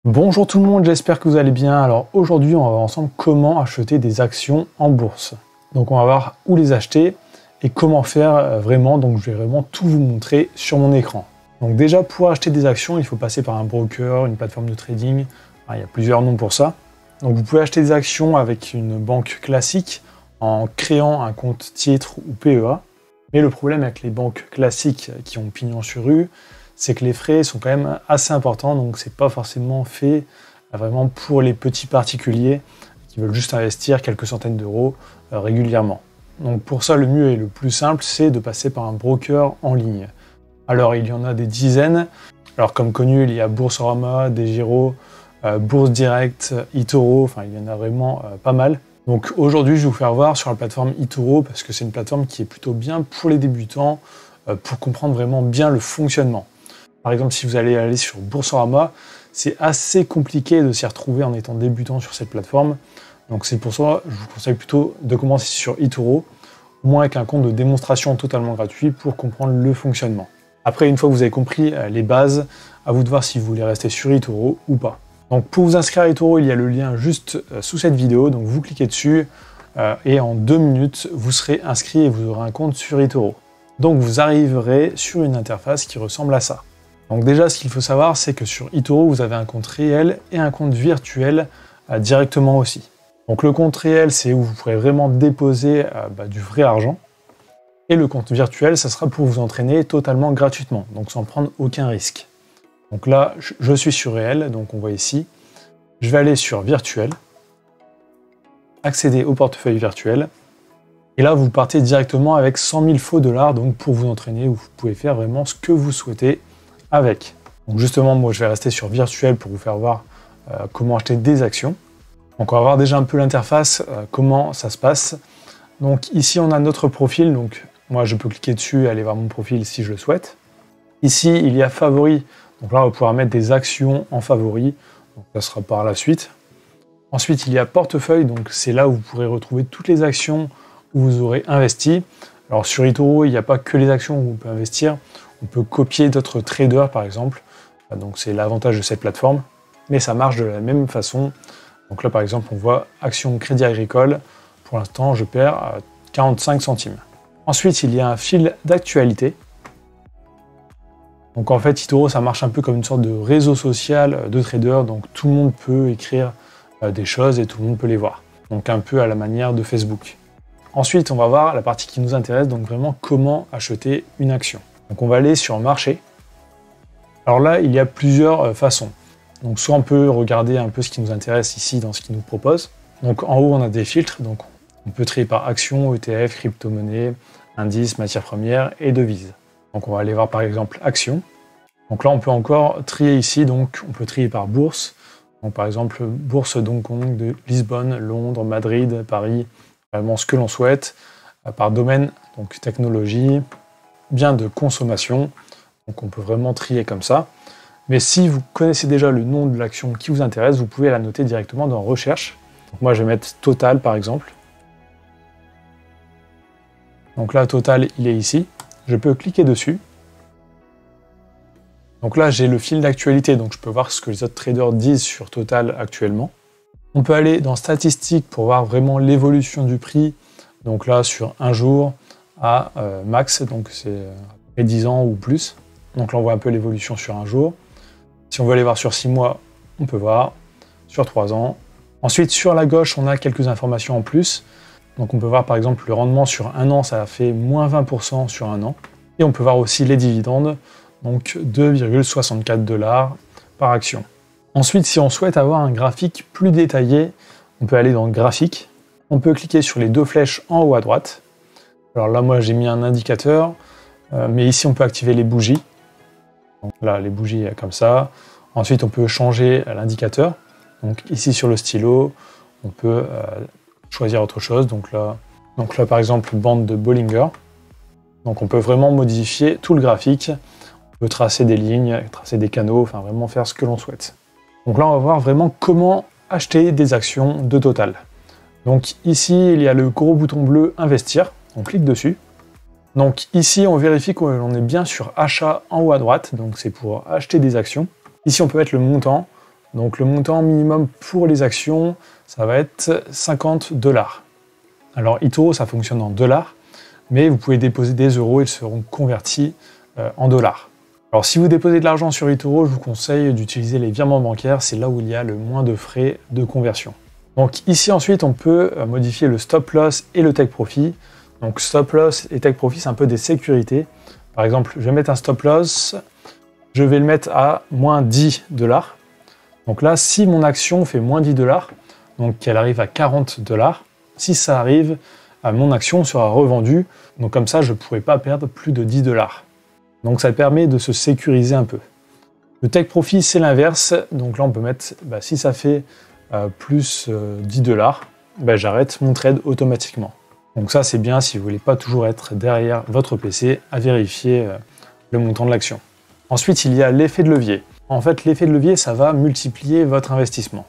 Bonjour tout le monde, j'espère que vous allez bien. Alors aujourd'hui, on va voir ensemble comment acheter des actions en bourse. Donc on va voir où les acheter et comment faire vraiment. Donc je vais vraiment tout vous montrer sur mon écran. Donc déjà, pour acheter des actions, il faut passer par un broker, une plateforme de trading. Enfin, il y a plusieurs noms pour ça. Donc vous pouvez acheter des actions avec une banque classique en créant un compte titre ou PEA. Mais le problème avec les banques classiques qui ont pignon sur rue, c'est que les frais sont quand même assez importants, donc c'est pas forcément fait vraiment pour les petits particuliers qui veulent juste investir quelques centaines d'euros régulièrement. Donc pour ça, le mieux et le plus simple, c'est de passer par un broker en ligne. Alors il y en a des dizaines. Alors comme connu, il y a Boursorama, DEGIRO, Bourse Direct, eToro, enfin il y en a vraiment pas mal. Donc aujourd'hui, je vais vous faire voir sur la plateforme eToro parce que c'est une plateforme qui est plutôt bien pour les débutants, pour comprendre vraiment bien le fonctionnement. Par exemple, si vous allez aller sur Boursorama, c'est assez compliqué de s'y retrouver en étant débutant sur cette plateforme. Donc c'est pour ça que je vous conseille plutôt de commencer sur eToro, au moins avec un compte de démonstration totalement gratuit pour comprendre le fonctionnement. Après, une fois que vous avez compris les bases, à vous de voir si vous voulez rester sur eToro ou pas. Donc pour vous inscrire à eToro, il y a le lien juste sous cette vidéo, donc vous cliquez dessus et en 2 minutes, vous serez inscrit et vous aurez un compte sur eToro. Donc vous arriverez sur une interface qui ressemble à ça. Donc déjà, ce qu'il faut savoir, c'est que sur eToro, vous avez un compte réel et un compte virtuel directement aussi. Donc le compte réel, c'est où vous pourrez vraiment déposer du vrai argent. Et le compte virtuel, ça sera pour vous entraîner totalement gratuitement, donc sans prendre aucun risque. Donc là, je suis sur réel, donc on voit ici. Je vais aller sur virtuel, accéder au portefeuille virtuel. Et là, vous partez directement avec 100 000 faux dollars, donc pour vous entraîner, où vous pouvez faire vraiment ce que vous souhaitez avec. Donc justement, moi je vais rester sur virtuel pour vous faire voir comment acheter des actions. Donc on va voir déjà un peu l'interface, comment ça se passe. Donc ici on a notre profil, donc moi je peux cliquer dessus et aller voir mon profil si je le souhaite. Ici il y a favoris, donc là on va pouvoir mettre des actions en favoris, donc ça sera par la suite. Ensuite il y a portefeuille, donc c'est là où vous pourrez retrouver toutes les actions où vous aurez investi. Alors sur eToro, il n'y a pas que les actions où on peut investir. On peut copier d'autres traders par exemple, donc c'est l'avantage de cette plateforme, mais ça marche de la même façon. Donc là par exemple on voit Action Crédit Agricole, pour l'instant je perds 45 centimes. Ensuite il y a un fil d'actualité. Donc en fait eToro ça marche un peu comme une sorte de réseau social de traders, donc tout le monde peut écrire des choses et tout le monde peut les voir. Donc un peu à la manière de Facebook. Ensuite on va voir la partie qui nous intéresse, donc vraiment comment acheter une action. Donc on va aller sur marché. Alors là, il y a plusieurs façons. Donc soit on peut regarder un peu ce qui nous intéresse ici dans ce qu'il nous propose. Donc en haut, on a des filtres. Donc on peut trier par action, ETF, crypto-monnaie, indices, matières premières et devises. Donc on va aller voir par exemple action. Donc là, on peut encore trier ici. Donc on peut trier par bourse. Donc par exemple, bourse d'Hong Kong, de Lisbonne, Londres, Madrid, Paris, vraiment ce que l'on souhaite. Par domaine, donc technologie, bien de consommation, donc on peut vraiment trier comme ça. Mais si vous connaissez déjà le nom de l'action qui vous intéresse, vous pouvez la noter directement dans recherche. Donc moi je vais mettre Total par exemple. Donc là Total il est ici, je peux cliquer dessus. Donc là j'ai le fil d'actualité, donc je peux voir ce que les autres traders disent sur Total actuellement. On peut aller dans statistiques pour voir vraiment l'évolution du prix, donc là sur un jour, à max, donc c'est après 10 ans ou plus. Donc là on voit un peu l'évolution sur un jour. Si on veut aller voir sur 6 mois, on peut voir sur 3 ans. Ensuite sur la gauche on a quelques informations en plus. Donc on peut voir par exemple le rendement sur un an, ça a fait moins 20% sur un an. Et on peut voir aussi les dividendes, donc 2,64 $ par action. Ensuite si on souhaite avoir un graphique plus détaillé, on peut aller dans graphique. On peut cliquer sur les 2 flèches en haut à droite. Alors là, moi, j'ai mis un indicateur, mais ici, on peut activer les bougies. Donc là, les bougies comme ça. Ensuite, on peut changer l'indicateur. Donc ici, sur le stylo, on peut choisir autre chose. Donc là, par exemple, bande de Bollinger. Donc on peut vraiment modifier tout le graphique. On peut tracer des lignes, tracer des canaux, enfin vraiment faire ce que l'on souhaite. Donc là, on va voir vraiment comment acheter des actions de Total. Donc ici, il y a le gros bouton bleu Investir. On clique dessus. Donc ici, on vérifie qu'on est bien sur achat en haut à droite, donc c'est pour acheter des actions. Ici, on peut mettre le montant, Donc le montant minimum pour les actions, ça va être 50 $. Alors eToro, ça fonctionne en dollars, mais vous pouvez déposer des euros, ils seront convertis en dollars. Alors si vous déposez de l'argent sur eToro, je vous conseille d'utiliser les virements bancaires, c'est là où il y a le moins de frais de conversion. Donc ici ensuite, on peut modifier le stop loss et le take profit. Donc stop loss et take profit, c'est un peu des sécurités. Par exemple, je vais mettre un stop loss, je vais le mettre à moins 10 $. Donc là, si mon action fait moins 10 $, donc qu'elle arrive à 40 $, si ça arrive, mon action sera revendue. Donc comme ça, je ne pourrai pas perdre plus de 10 $. Donc ça permet de se sécuriser un peu. Le take profit, c'est l'inverse. Donc là, on peut mettre, si ça fait plus 10 $, j'arrête mon trade automatiquement. Donc ça, c'est bien si vous ne voulez pas toujours être derrière votre PC à vérifier le montant de l'action. Ensuite, il y a l'effet de levier. En fait, l'effet de levier, ça va multiplier votre investissement.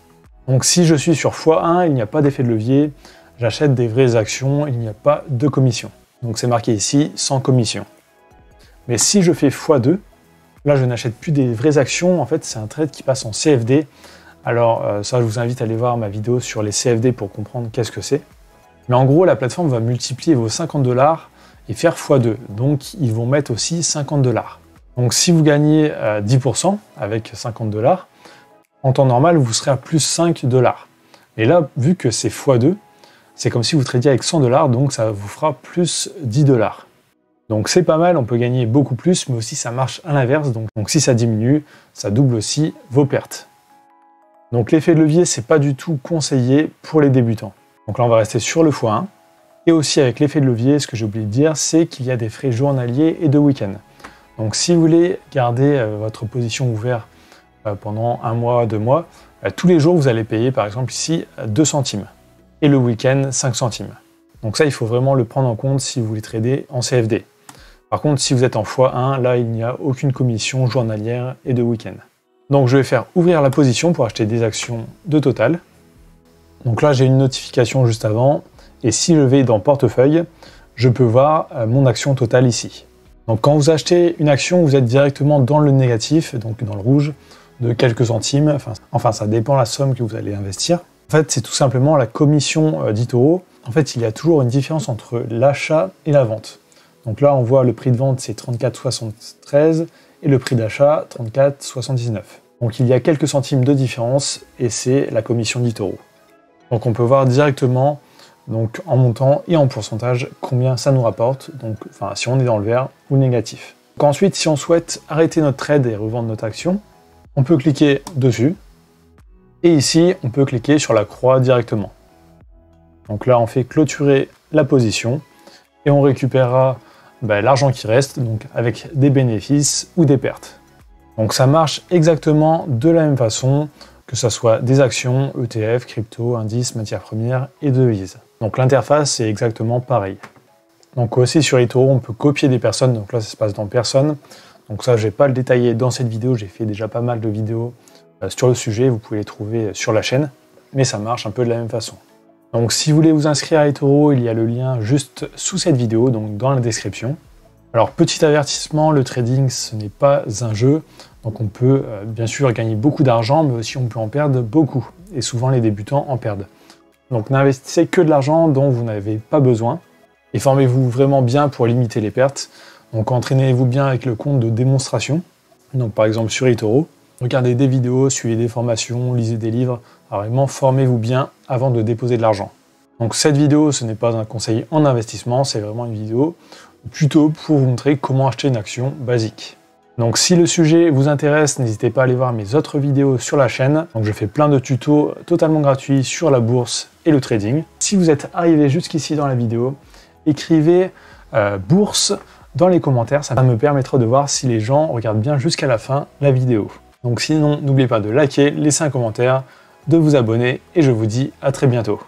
Donc si je suis sur x1, il n'y a pas d'effet de levier. J'achète des vraies actions, il n'y a pas de commission. Donc c'est marqué ici, sans commission. Mais si je fais x2, là je n'achète plus des vraies actions, en fait c'est un trade qui passe en CFD. Alors ça je vous invite à aller voir ma vidéo sur les CFD pour comprendre qu'est-ce que c'est. Mais en gros la plateforme va multiplier vos 50 $ et faire x2. Donc ils vont mettre aussi 50 $. Donc si vous gagnez 10% avec 50 $, en temps normal vous serez à plus 5 $. Et là vu que c'est x2, c'est comme si vous tradiez avec 100 $, donc ça vous fera plus 10 $. Donc c'est pas mal, on peut gagner beaucoup plus, mais aussi ça marche à l'inverse. Donc si ça diminue, ça double aussi vos pertes. Donc l'effet de levier, c'est pas du tout conseillé pour les débutants. Donc là, on va rester sur le x1. Et aussi avec l'effet de levier, ce que j'ai oublié de dire, c'est qu'il y a des frais journaliers et de week-end. Donc si vous voulez garder votre position ouverte pendant 1 mois, 2 mois, tous les jours, vous allez payer par exemple ici 2 centimes. Et le week-end, 5 centimes. Donc ça, il faut vraiment le prendre en compte si vous voulez trader en CFD. Par contre, si vous êtes en x1, là, il n'y a aucune commission journalière et de week-end. Donc je vais faire ouvrir la position pour acheter des actions de Total. Donc là, j'ai une notification juste avant. Et si je vais dans portefeuille, je peux voir mon action Total ici. Donc quand vous achetez une action, vous êtes directement dans le négatif, donc dans le rouge, de quelques centimes. Enfin, ça dépend de la somme que vous allez investir. En fait, c'est tout simplement la commission d'eToro. En fait, il y a toujours une différence entre l'achat et la vente. Donc là, on voit le prix de vente, c'est 34,73 et le prix d'achat, 34,79. Donc il y a quelques centimes de différence et c'est la commission d'eToro. Donc on peut voir directement, donc en montant et en pourcentage, combien ça nous rapporte, donc si on est dans le vert ou négatif. Donc ensuite, si on souhaite arrêter notre trade et revendre notre action, on peut cliquer dessus. Et ici, on peut cliquer sur la croix directement. Donc là, on fait clôturer la position et on récupérera l'argent qui reste, donc avec des bénéfices ou des pertes. Donc ça marche exactement de la même façon, que ce soit des actions, ETF, crypto, indices, matières premières et devises. Donc l'interface est exactement pareil. Donc aussi sur eToro, on peut copier des personnes, donc là ça se passe dans personne. Donc ça, je ne vais pas le détailler dans cette vidéo, j'ai fait déjà pas mal de vidéos sur le sujet, vous pouvez les trouver sur la chaîne, mais ça marche un peu de la même façon. Donc si vous voulez vous inscrire à eToro, il y a le lien juste sous cette vidéo, donc dans la description. Alors petit avertissement, le trading ce n'est pas un jeu, donc on peut bien sûr gagner beaucoup d'argent, mais aussi on peut en perdre beaucoup, et souvent les débutants en perdent. Donc n'investissez que de l'argent dont vous n'avez pas besoin, et formez-vous vraiment bien pour limiter les pertes. Donc entraînez-vous bien avec le compte de démonstration, donc par exemple sur eToro. Regardez des vidéos, suivez des formations, lisez des livres. Alors vraiment, formez-vous bien avant de déposer de l'argent. Donc cette vidéo, ce n'est pas un conseil en investissement, c'est vraiment une vidéo plutôt pour vous montrer comment acheter une action basique. Donc si le sujet vous intéresse, n'hésitez pas à aller voir mes autres vidéos sur la chaîne. Donc je fais plein de tutos totalement gratuits sur la bourse et le trading. Si vous êtes arrivé jusqu'ici dans la vidéo, écrivez bourse dans les commentaires, ça me permettra de voir si les gens regardent bien jusqu'à la fin la vidéo. Donc sinon, n'oubliez pas de liker, laisser un commentaire, de vous abonner et je vous dis à très bientôt.